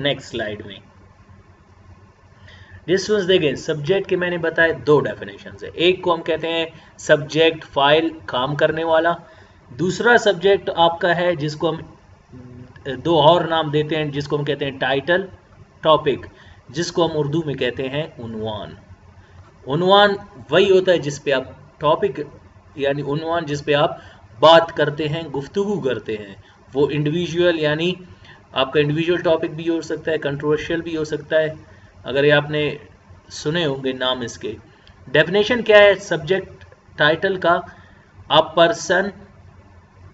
Next slide में। Distance देखें, subject के मैंने बताए दो डेफिनेशन है। एक को हम कहते हैं सब्जेक्ट फाइल, काम करने वाला। दूसरा सब्जेक्ट आपका है जिसको हम दो और नाम देते हैं, जिसको हम कहते हैं टाइटल, टॉपिक, जिसको हम उर्दू में कहते हैं उन्वान। उन्वान वही होता है जिस पे आप टॉपिक, यानी उन्वान जिस पे आप बात करते हैं, गुफ्तगू करते हैं। वो इंडिविजुअल, यानी आपका इंडिविजुअल टॉपिक भी हो सकता है, कंट्रोवर्शियल भी हो सकता है। अगर ये आपने सुने होंगे नाम इसके। डेफिनेशन क्या है सब्जेक्ट टाइटल का? अ पर्सन,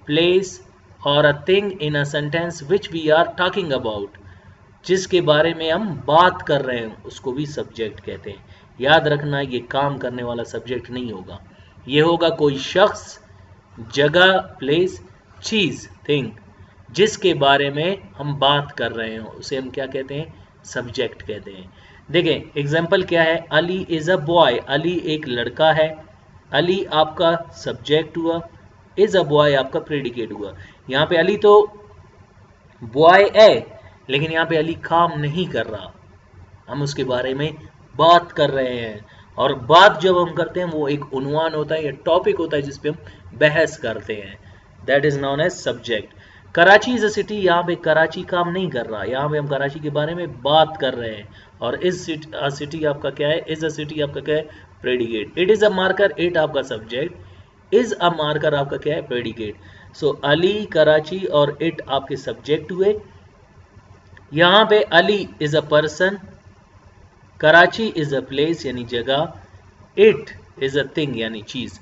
प्लेस और a thing in a sentence which we are talking about, जिसके बारे में हम बात कर रहे हैं उसको भी सब्जेक्ट कहते हैं। याद रखना, ये काम करने वाला सब्जेक्ट नहीं होगा, ये होगा कोई शख्स, जगह, प्लेस, चीज, थिंग, जिसके बारे में हम बात कर रहे हो उसे हम क्या कहते हैं? सब्जेक्ट कहते हैं। देखें एग्जाम्पल क्या है, Ali is a boy, Ali एक लड़का है। अली आपका सब्जेक्ट हुआ, इज अ बॉय आपका प्रेडिकेट हुआ। यहाँ पे अली तो बॉय है, लेकिन यहाँ पे अली काम नहीं कर रहा, हम उसके बारे में बात कर रहे हैं। और बात जब हम करते हैं वो एक उन्वान होता है या टॉपिक होता है जिसपे हम बहस करते हैं, that is known as subject. Karachi is a city, यहाँ पे कराची काम नहीं कर रहा, यहाँ पे हम कराची के बारे में बात कर रहे हैं। और इज सिटी आपका क्या है? इज अ सिटी आपका क्या है? Predicate. It is a marker, it आपका सब्जेक्ट, इज अ मार्कर आपका क्या है? प्रेडिकेट। सो अली, कराची और इट आपके सब्जेक्ट हुए। यहाँ पे Ali is a person, Karachi is a place यानी जगह, इट इज अ थिंग यानी चीज,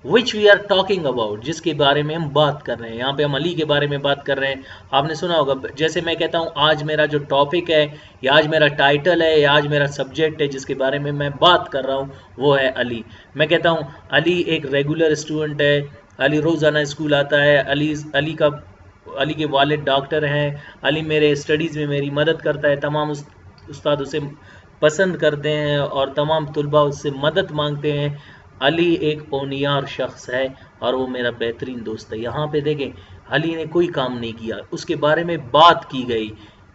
which we are talking about जिसके बारे में हम बात कर रहे हैं। यहाँ पे हम अली के बारे में बात कर रहे हैं। आपने सुना होगा, जैसे मैं कहता हूँ आज मेरा जो टॉपिक है, या आज मेरा टाइटल है, या आज मेरा सब्जेक्ट है जिसके बारे में मैं बात कर रहा हूँ वो है अली। मैं कहता हूँ अली एक रेगुलर स्टूडेंट है, अली रोजाना स्कूल आता है, अली के वालिद डॉक्टर हैं, अली मेरे स्टडीज़ में मेरी मदद करता है, तमाम उस्ताद उसे पसंद करते हैं और तमाम तुलबा उससे मदद मांगते हैं। अली एक ओनियार शख्स है और वो मेरा बेहतरीन दोस्त है। यहाँ पे देखें, अली ने कोई काम नहीं किया, उसके बारे में बात की गई।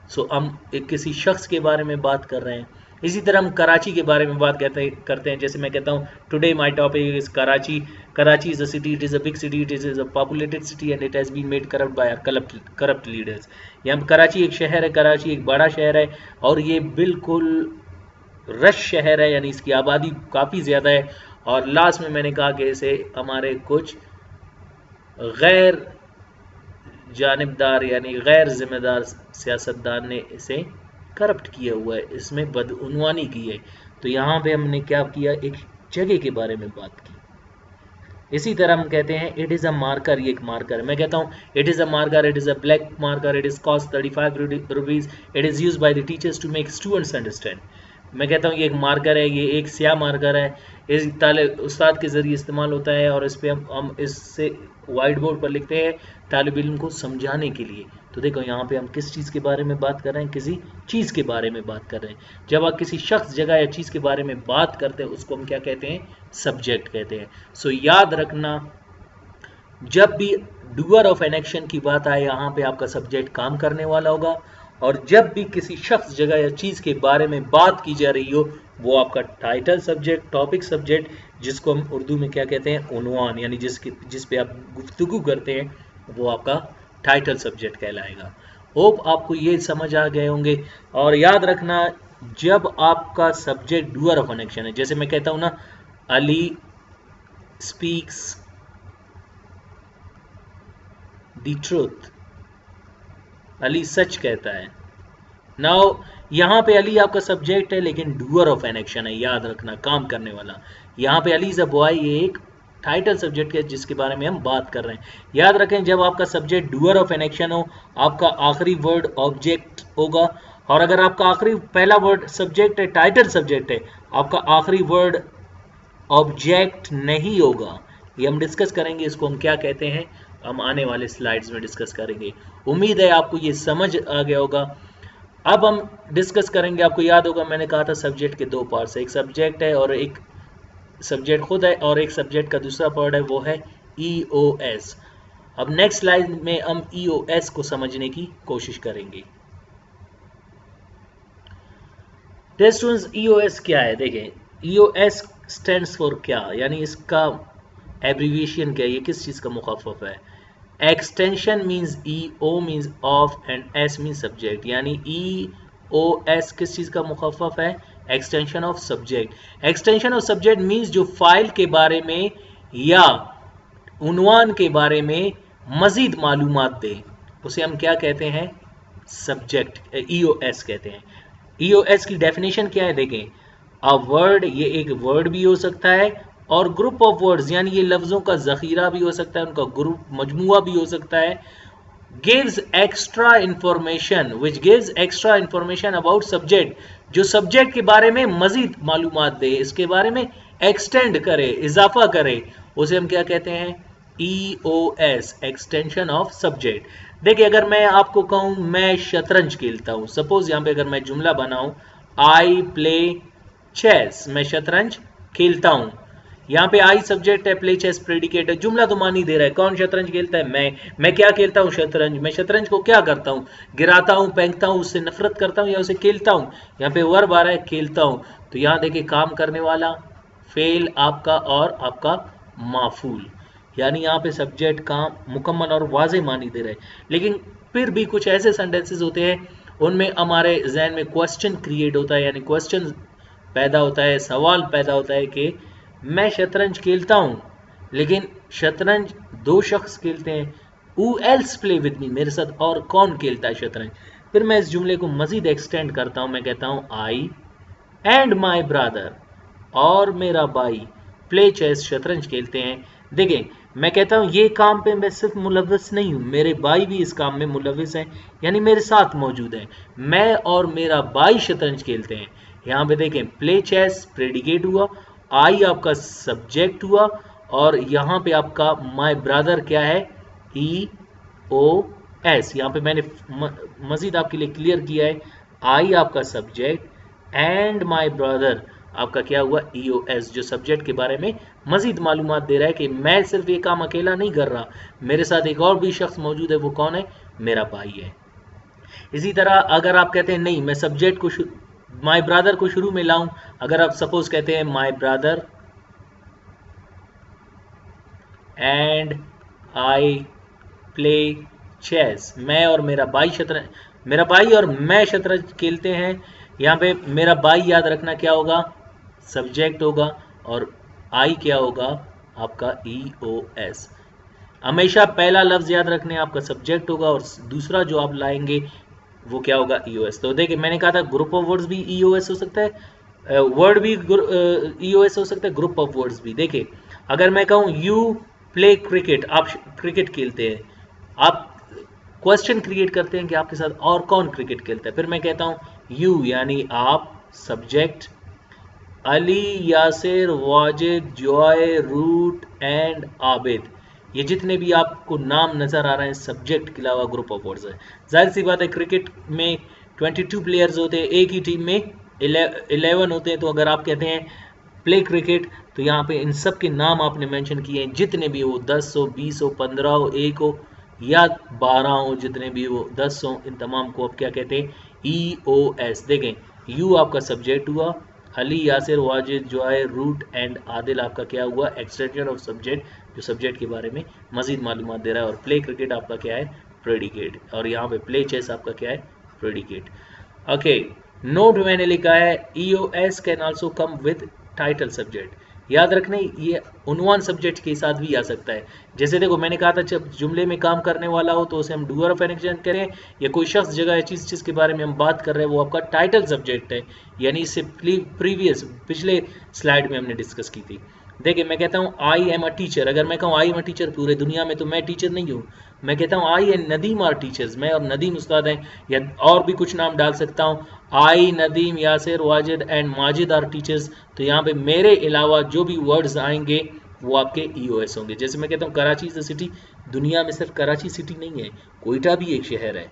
सो हम एक किसी शख्स के बारे में बात कर रहे हैं। इसी तरह हम कराची के बारे में बात करते हैं। जैसे मैं कहता हूँ today my topic is Karachi. Karachi is a city, it is a big city, it is a populated city and it has been made corrupt by corrupt leaders. यहाँ कराची एक शहर है, कराची एक बड़ा शहर है और ये बिल्कुल रश शहर है, यानी इसकी आबादी काफ़ी ज़्यादा है। और लास्ट में मैंने कहा कि इसे हमारे कुछ गैर जानिबदार यानी गैर जिम्मेदार सियासतदान ने इसे करप्ट किया हुआ है, इसमें बदउनवानी की है। तो यहाँ पे हमने क्या किया? एक जगह के बारे में बात की। इसी तरह हम कहते हैं इट इज़ अ मार्कर, ये एक मार्कर है। मैं कहता हूँ it is a marker, it is a black marker, it is cost 35 rupees, it is use by the teachers to make students understand. मैं कहता हूँ ये एक मार्कर है, ये एक स्याह मार्कर है, इस उस्ताद के ज़रिए इस्तेमाल होता है और इस पर हम इससे वाइट बोर्ड पर लिखते हैं तालिब इल्म को समझाने के लिए। तो देखो यहाँ पे हम किस चीज़ के बारे में बात कर रहे हैं? किसी चीज़ के बारे में बात कर रहे हैं। जब आप किसी शख्स, जगह या चीज़ के बारे में बात करते हैं उसको हम क्या कहते हैं? सब्जेक्ट कहते हैं। सो याद रखना, जब भी डूअर ऑफ एन एक्शन की बात आए यहाँ पे आपका सब्जेक्ट काम करने वाला होगा, और जब भी किसी शख्स, जगह या चीज़ के बारे में बात की जा रही हो वो आपका टाइटल सब्जेक्ट, टॉपिक सब्जेक्ट, जिसको हम उर्दू में क्या कहते हैं? उन्वान, यानी जिस पे आप गुफ्तगू करते हैं वो आपका टाइटल सब्जेक्ट कहलाएगा। होप आपको ये समझ आ गए होंगे। और याद रखना, जब आपका subject doer of an action है, जैसे मैं कहता हूँ ना Ali speaks the truth, Ali सच कहता है। नाउ यहाँ पे अली आपका सब्जेक्ट है लेकिन डूअर ऑफ एन एक्शन है, याद रखना, काम करने वाला। यहाँ पे अली इज अ बॉय, ये एक टाइटल सब्जेक्ट है जिसके बारे में हम बात कर रहे हैं। याद रखें, जब आपका subject doer of an action हो, आपका आखिरी वर्ड ऑब्जेक्ट होगा। और अगर आपका आखिरी पहला वर्ड सब्जेक्ट है, टाइटल सब्जेक्ट है, आपका आखिरी वर्ड ऑब्जेक्ट नहीं होगा। ये हम डिस्कस करेंगे, इसको हम क्या कहते हैं हम आने वाले स्लाइड्स में डिस्कस करेंगे। उम्मीद है आपको ये समझ आ गया होगा। अब हम डिस्कस करेंगे, आपको याद होगा मैंने कहा था सब्जेक्ट के दो पार्ट्स है, एक सब्जेक्ट है और एक सब्जेक्ट खुद है, और एक सब्जेक्ट का दूसरा पार्ट है वो है EOS। अब नेक्स्ट स्लाइड में हम EOS को समझने की कोशिश करेंगे। स्टूडेंट्स ईओएस क्या है? देखें ईओएस स्टैंड्स फॉर क्या, यानी इसका एब्रीविएशन क्या है, ये किस चीज़ का मुखफ़फ़ है? Extension means E, O means of and S means subject, यानी ई ओ एस किस चीज़ का मुखफ़फ़ है? Extension of subject. Extension of subject means जो फाइल के बारे में या उन्वान के बारे में मज़ीद मालूमात दे, उसे हम क्या कहते हैं? सब्जेक्ट, ईओएस कहते हैं। ईओएस की डेफिनेशन क्या है? देखें, अ वर्ड, ये एक वर्ड भी हो सकता है, और ग्रुप ऑफ वर्ड्स यानी ये लफ्ज़ों का ज़ख़ीरा भी हो सकता है, उनका ग्रुप मजमुआ भी हो सकता है। gives extra information which gives extra information about subject, जो सब्जेक्ट के बारे में मज़ीद मालूमात दे, इसके बारे में एक्सटेंड करे, इजाफा करे, उसे हम क्या कहते हैं? EOS, extension of subject. देखिए अगर मैं आपको कहूँ मैं शतरंज खेलता हूँ, सपोज यहाँ पे अगर मैं जुमला बनाऊँ आई प्ले चेस, मैं शतरंज खेलता हूँ, यहाँ पे आई सब्जेक्ट है, प्ले चेस प्रेडिकेट है, जुमला तो मान ही दे रहा है। कौन शतरंज खेलता है? मैं क्या खेलता हूँ? शतरंज। मैं शतरंज को क्या करता हूँ? गिराता हूँ, फेंकता हूँ, उससे नफरत करता हूँ या उसे खेलता हूँ? यहाँ पे वर्ब आ रहा है खेलता हूँ, तो यहाँ देखिए काम करने वाला फेल आपका और आपका माफूल, यानी यहाँ पे सब्जेक्ट काम मुकम्मल और वाज़े मानी दे रहे हैं। लेकिन फिर भी कुछ ऐसे सेंटेंसेस होते हैं उनमें हमारे जहन में क्वेश्चन क्रिएट होता है, यानी क्वेश्चन पैदा होता है, सवाल पैदा होता है कि मैं शतरंज खेलता हूँ, लेकिन शतरंज दो शख्स खेलते हैं, who else play with me, मेरे साथ और कौन खेलता है शतरंज? फिर मैं इस जुमले को मजीद एक्सटेंड करता हूँ, मैं कहता हूँ आई एंड माई ब्रदर, और मेरा भाई प्ले चेस शतरंज खेलते हैं। देखें मैं कहता हूँ ये काम पे मैं सिर्फ मुलव्वस नहीं हूँ, मेरे भाई भी इस काम में मुलव्वस हैं, यानी मेरे साथ मौजूद हैं, मैं और मेरा भाई शतरंज खेलते हैं। यहाँ पे देखें प्ले चेस प्रेडिकेट हुआ, आई आपका सब्जेक्ट हुआ, और यहाँ पे आपका माई ब्रदर क्या है? EOS। यहाँ पे मैंने मजीद आपके लिए क्लियर किया है, आई आपका सब्जेक्ट एंड माई ब्रदर आपका क्या हुआ? EOS, जो सब्जेक्ट के बारे में मजीद मालूमात दे रहा है कि मैं सिर्फ ये काम अकेला नहीं कर रहा, मेरे साथ एक और भी शख्स मौजूद है, वो कौन है? मेरा भाई है। इसी तरह अगर आप कहते हैं नहीं मैं सब्जेक्ट को माई ब्रदर को शुरू में लाऊं, अगर आप सपोज कहते हैं my brother and I play chess, मैं और मेरा भाई शतरंज, मेरा भाई और मैं शतरंज खेलते हैं, यहाँ पे मेरा भाई याद रखना क्या होगा? सब्जेक्ट होगा, और आई क्या होगा? आपका EOS। हमेशा पहला लफ्ज याद रखने आपका सब्जेक्ट होगा, और दूसरा जो आप लाएंगे वो क्या होगा? EOS। तो देखिए मैंने कहा था ग्रुप ऑफ वर्ड्स भी EOS हो सकता है, वर्ड भी EOS हो सकता है, ग्रुप ऑफ वर्ड्स भी। देखिए अगर मैं कहूँ यू प्ले क्रिकेट, आप क्रिकेट खेलते हैं, आप क्वेश्चन क्रिएट करते हैं कि आपके साथ और कौन क्रिकेट खेलता है, फिर मैं कहता हूँ यू यानी आप subject, Ali Yasir Wajid Joe Root and Abid, ये जितने भी आपको नाम नज़र आ रहे हैं सब्जेक्ट के अलावा ग्रुप ऑफ वर्ड्स है। जाहिर सी बात है क्रिकेट में 22 प्लेयर्स होते हैं, एक ही टीम में 11 होते हैं, तो अगर आप कहते हैं प्ले क्रिकेट तो यहाँ पे इन सब के नाम आपने मेंशन किए हैं, जितने भी हो 10 हो 20 हो 15 हो 1 हो या 12 हो, जितने भी हो 10 हो, इन तमाम को आप क्या कहते हैं? EOS। देखें यू आपका सब्जेक्ट हुआ, Ali Yasir Wajid Joe Root and Adil आपका क्या हुआ? एक्सटेंशन ऑफ सब्जेक्ट, जो सब्जेक्ट के बारे में मजीद मालूमात दे रहा है, और प्ले क्रिकेट आपका क्या है? प्रेडिकेट, और यहाँ पे प्ले चेस आपका क्या है? प्रेडिकेट। ओके, नोट मैंने लिखा है EOS can also come with title subject, याद रखने ये उन्वान सब्जेक्ट के साथ भी आ सकता है। जैसे देखो मैंने कहा था जब जुमले में काम करने वाला हो तो उसे हम डूअर ऑफ एन एक्शन करें, या कोई शख्स जगह या चीज़ जिसके बारे में हम बात कर रहे हैं वो आपका टाइटल सब्जेक्ट है, यानी इससे प्रीवियस पिछले स्लाइड में हमने डिस्कस की थी। देखिए मैं कहता हूँ आई एम अ टीचर, अगर मैं कहूँ आई एम अ टीचर पूरे दुनिया में तो मैं टीचर नहीं हूँ, मैं कहता हूँ आई एंड नदीम आर टीचर्स, मैं और नदीम उस्ताद हैं, या और भी कुछ नाम डाल सकता हूँ, I Nadeem Yasir Wajid and Majid are teachers, तो यहाँ पे मेरे अलावा जो भी वर्ड्स आएंगे वो आपके EOS होंगे। जैसे मैं कहता हूँ कराची इज द सिटी, दुनिया में सिर्फ कराची सिटी नहीं है, कोयटा भी एक शहर है,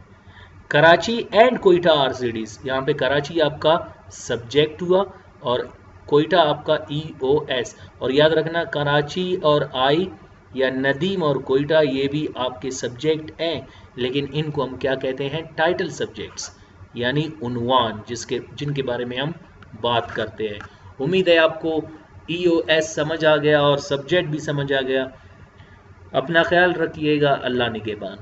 Karachi and Quetta are cities, यहाँ पे कराची आपका सब्जेक्ट हुआ और कोयटा आपका EOS। और याद रखना कराची और आई या नदीम और कोयटा ये भी आपके सब्जेक्ट हैं, लेकिन इनको हम क्या कहते हैं? टाइटल सब्जेक्ट्स, यानी उन्वान जिनके बारे में हम बात करते हैं। उम्मीद है आपको EOS समझ आ गया और सब्जेक्ट भी समझ आ गया। अपना ख्याल रखिएगा। अल्लाह निगहबान।